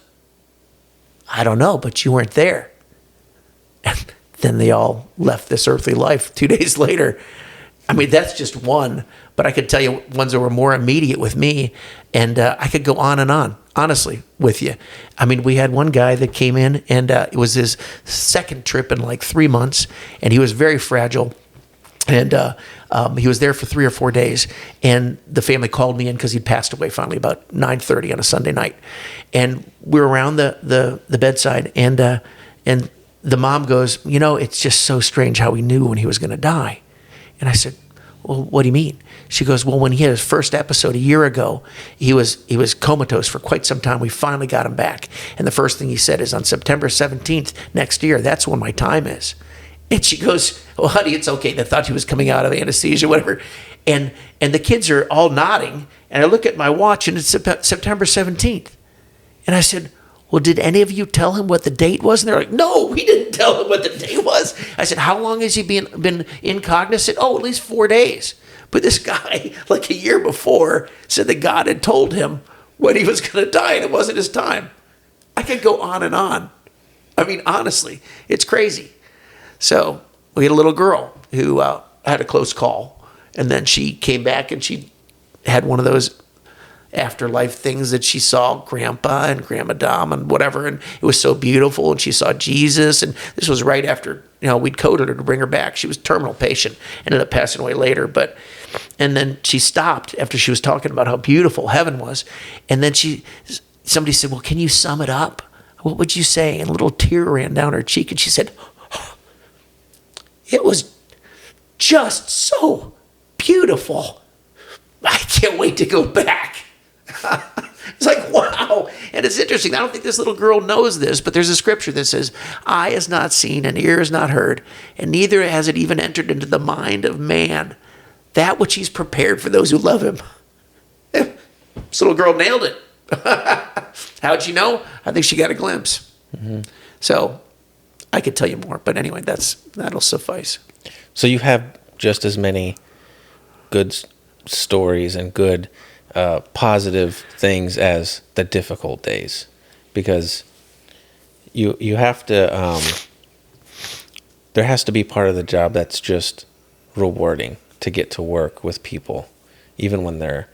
I don't know, but you weren't there. And then they all left this earthly life 2 days later. I mean, that's just one, but I could tell you ones that were more immediate with me, and I could go on and on, honestly, with you. I mean, we had one guy that came in, and it was his second trip in like 3 months, and he was very fragile. And he was there for 3 or 4 days, and the family called me in because he'd passed away finally about 9:30 on a Sunday night. And we were around the bedside, and the mom goes, it's just so strange how we knew when he was going to die. And I said, well, what do you mean? She goes, well, when he had his first episode a year ago, he was comatose for quite some time. We finally got him back. And the first thing he said is, on September 17th next year, that's when my time is. And she goes, well, honey, it's okay. They thought he was coming out of anesthesia, whatever. And the kids are all nodding. And I look at my watch, and it's September 17th. And I said, well, did any of you tell him what the date was? And they're like, no, we didn't tell him what the date was. I said, how long has he been incognizant? Oh, at least 4 days. But this guy, like a year before, said that God had told him when he was going to die and it wasn't his time. I could go on and on. I mean, honestly, it's crazy. So we had a little girl who had a close call, and then she came back and she had one of those afterlife things that she saw Grandpa and Grandma Dom and whatever, and it was so beautiful, and she saw Jesus, and this was right after, we'd coded her to bring her back. She was a terminal patient, ended up passing away later, and then she stopped after she was talking about how beautiful heaven was, and then somebody said, well, can you sum it up? What would you say? And a little tear ran down her cheek, and she said, it was just so beautiful. I can't wait to go back. It's like, wow. And it's interesting. I don't think this little girl knows this, but there's a scripture that says, eye has not seen and ear has not heard, and neither has it even entered into the mind of man that which he's prepared for those who love him. This little girl nailed it. How'd you know? I think she got a glimpse. Mm-hmm. So I could tell you more, but anyway, that'll suffice. So you have just as many good stories and good positive things as the difficult days, because you have to there has to be part of the job that's just rewarding, to get to work with people even when they're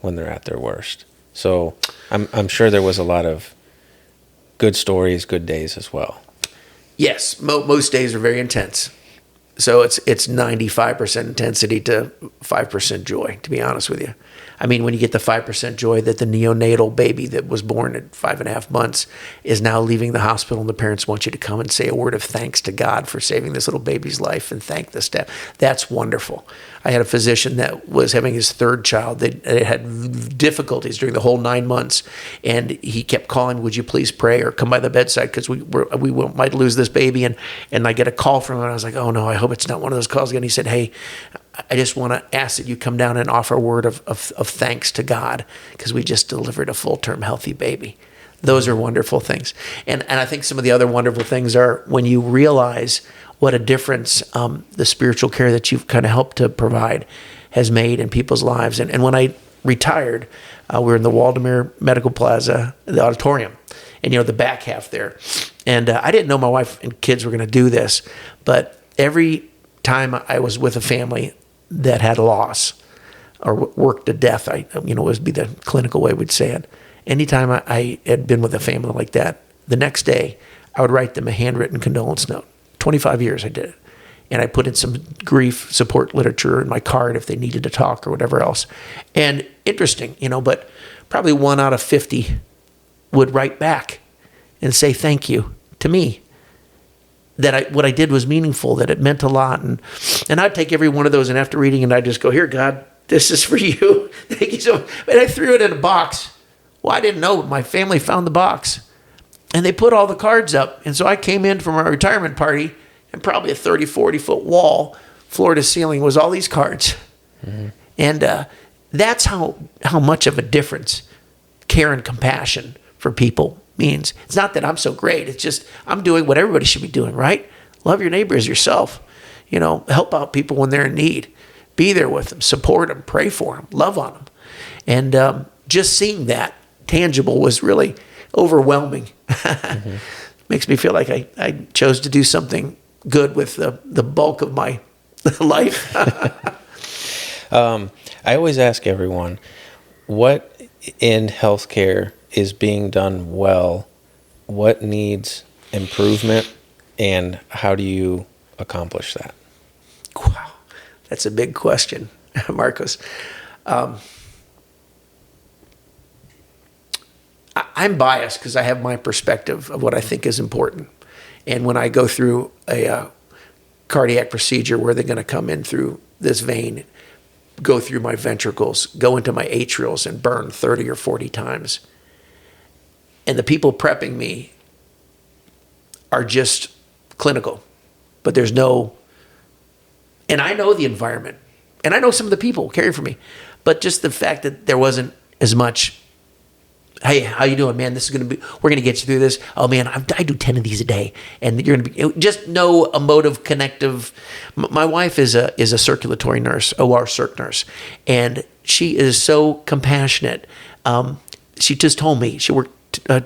at their worst. So I'm sure there was a lot of good stories, good days as well. Yes, most days are very intense. So it's 95% intensity to 5% joy, to be honest with you. I mean, when you get the 5% joy that the neonatal baby that was born at 5.5 months is now leaving the hospital, and the parents want you to come and say a word of thanks to God for saving this little baby's life and thank the staff. That's wonderful. I had a physician that was having his third child. They had difficulties during the whole 9 months, and he kept calling, would you please pray or come by the bedside, because we might lose this baby. And I get a call from him, and I was like, oh no, I hope it's not one of those calls again. He said, hey, I just want to ask that you come down and offer a word of thanks to God, because we just delivered a full-term healthy baby. Those are wonderful things. And I think some of the other wonderful things are when you realize what a difference the spiritual care that you've kind of helped to provide has made in people's lives. And when I retired, we were in the Waldameer Medical Plaza, the auditorium, and the back half there. And I didn't know my wife and kids were going to do this, but every time I was with a family that had a loss or worked to death, would be the clinical way we'd say it. Anytime I had been with a family like that, the next day I would write them a handwritten condolence note. 25 years I did it. And I put in some grief support literature in my card if they needed to talk or whatever else. And interesting, but probably 1 out of 50 would write back and say thank you to me. That what I did was meaningful, that it meant a lot. And I'd take every one of those, and after reading it, I'd just go, here, God, this is for you. Thank you so much. And I threw it in a box. Well, I didn't know. My family found the box. And they put all the cards up. And so I came in from our retirement party, and probably a 30, 40-foot wall, floor to ceiling, was all these cards. Mm-hmm. And that's how much of a difference care and compassion for people means. It's not that I'm so great. It's just I'm doing what everybody should be doing, right? Love your neighbor as yourself. Help out people when they're in need. Be there with them. Support them. Pray for them. Love on them. And just seeing that tangible was really overwhelming. Mm-hmm. Makes me feel like I chose to do something good with the bulk of my life. I always ask everyone, what in healthcare is being done well, what needs improvement, and how do you accomplish that? Wow, that's a big question, Marcos. I'm biased because I have my perspective of what I think is important. And when I go through a cardiac procedure where they're going to come in through this vein, go through my ventricles, go into my atrials and burn 30 or 40 times, and the people prepping me are just clinical, but there's no, and I know the environment, and I know some of the people caring for me, but just the fact that there wasn't as much Hey, how you doing, man? We're going to get you through this. Oh, man, I do 10 of these a day. And you're going to be, just no emotive, connective. My wife is a circulatory nurse, OR circ nurse, and she is so compassionate. She just told me, she worked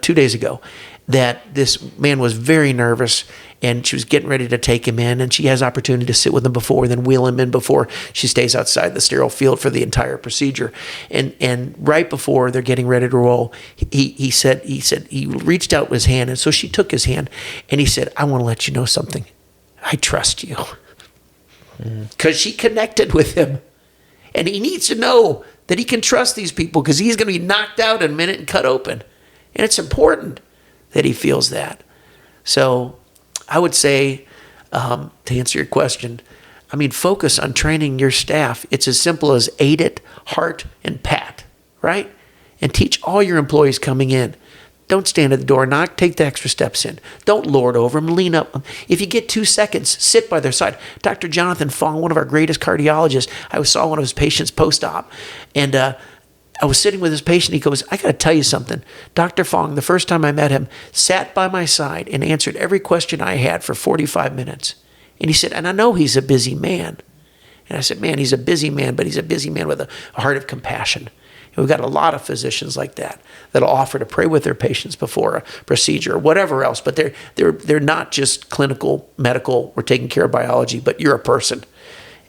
2 days ago, that this man was very nervous, and she was getting ready to take him in, and she has opportunity to sit with him before, then wheel him in before she stays outside the sterile field for the entire procedure. And right before they're getting ready to roll, he said he reached out with his hand, and so she took his hand, and he said, I want to let you know something. I trust you. Because she connected with him. And he needs to know that he can trust these people, because he's going to be knocked out in a minute and cut open. And it's important that he feels that. So I would say, to answer your question, focus on training your staff. It's as simple as aid it, heart, and pat, right? And teach all your employees coming in. Don't stand at the door, knock, take the extra steps in. Don't lord over them, lean up. If you get 2 seconds, sit by their side. Dr. Jonathan Fong, one of our greatest cardiologists, I saw one of his patients post-op, and I was sitting with his patient. He goes, I got to tell you something. Dr. Fong, the first time I met him, sat by my side and answered every question I had for 45 minutes. And he said, and I know he's a busy man. And I said, man, he's a busy man, but he's a busy man with a heart of compassion. And we've got a lot of physicians like that that'll offer to pray with their patients before a procedure or whatever else. But they're not just clinical, medical, we're taking care of biology, but you're a person,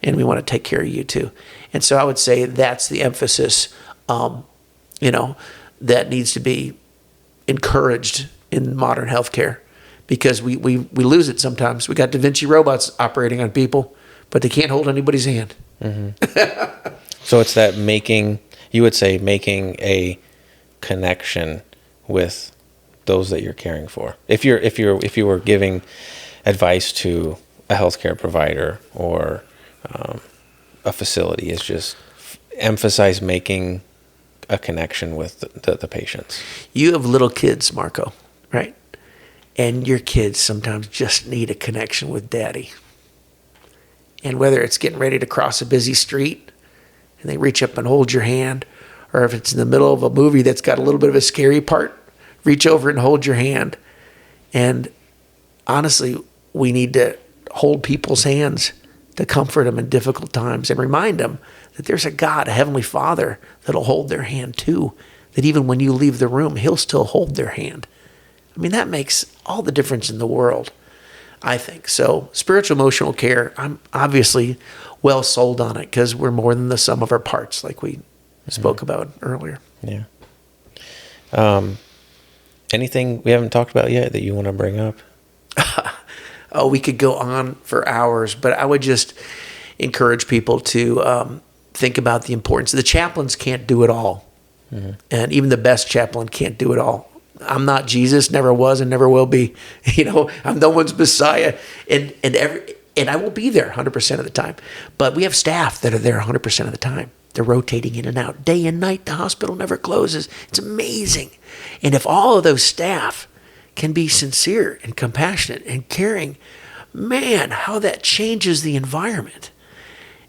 and we want to take care of you too. And so I would say that's the emphasis that needs to be encouraged in modern healthcare, because we lose it sometimes. We got Da Vinci robots operating on people, but they can't hold anybody's hand. Mm-hmm. So it's that making a connection with those that you're caring for. If you were giving advice to a healthcare provider or a facility, it's just emphasize making a connection with the patients. You have little kids, Marco, right? And your kids sometimes just need a connection with daddy. And whether it's getting ready to cross a busy street and they reach up and hold your hand, or if it's in the middle of a movie that's got a little bit of a scary part, reach over and hold your hand. And honestly, we need to hold people's hands to comfort them in difficult times and remind them that there's a God, a Heavenly Father, that'll hold their hand too, that even when you leave the room, He'll still hold their hand. That makes all the difference in the world, I think. So spiritual emotional care, I'm obviously well sold on it, because we're more than the sum of our parts, like we spoke about earlier. Yeah. Anything we haven't talked about yet that you want to bring up? Oh, we could go on for hours, but I would just encourage people to think about the importance. The chaplains can't do it all. Mm-hmm. And even the best chaplain can't do it all. I'm not Jesus, never was and never will be. I'm no one's Messiah. And I will be there 100% of the time. But we have staff that are there 100% of the time. They're rotating in and out. Day and night, the hospital never closes. It's amazing. And if all of those staff can be sincere and compassionate and caring, man, how that changes the environment.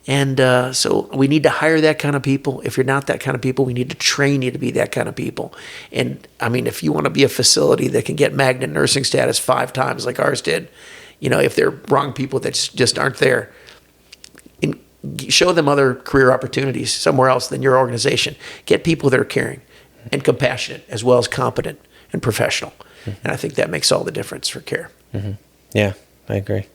And so we need to hire that kind of people. If you're not that kind of people, we need to train you to be that kind of people. And if you want to be a facility that can get magnet nursing status 5 times like ours did, if they're wrong people that just aren't there, show them other career opportunities somewhere else than your organization. Get people that are caring and compassionate, as well as competent and professional. Mm-hmm. And I think that makes all the difference for care. Mm-hmm. Yeah, I agree.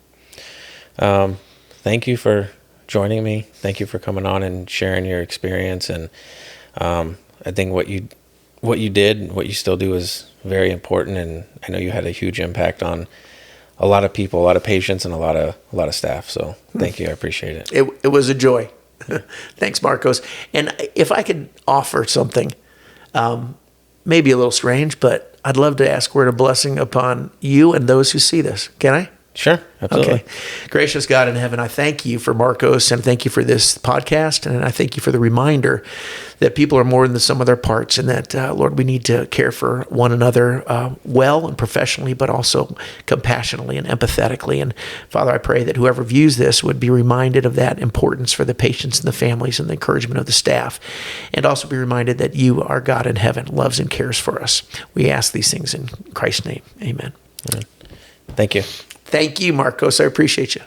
Thank you for joining me. Thank you for coming on and sharing your experience. And I think what you did, what you still do, is very important. And I know you had a huge impact on a lot of people, a lot of patients, and a lot of staff. So thank you. I appreciate it. It was a joy. Thanks, Marcos. And if I could offer something, maybe a little strange, but I'd love to ask word of blessing upon you and those who see this. Can I? Sure, absolutely. Okay. Gracious God in heaven, I thank you for Marcos, and thank you for this podcast, and I thank you for the reminder that people are more than the sum of their parts, and that, Lord, we need to care for one another well and professionally, but also compassionately and empathetically. And Father, I pray that whoever views this would be reminded of that importance for the patients and the families and the encouragement of the staff, and also be reminded that you, our God in heaven, loves and cares for us. We ask these things in Christ's name. Amen. Thank you. Thank you, Marcos. I appreciate you.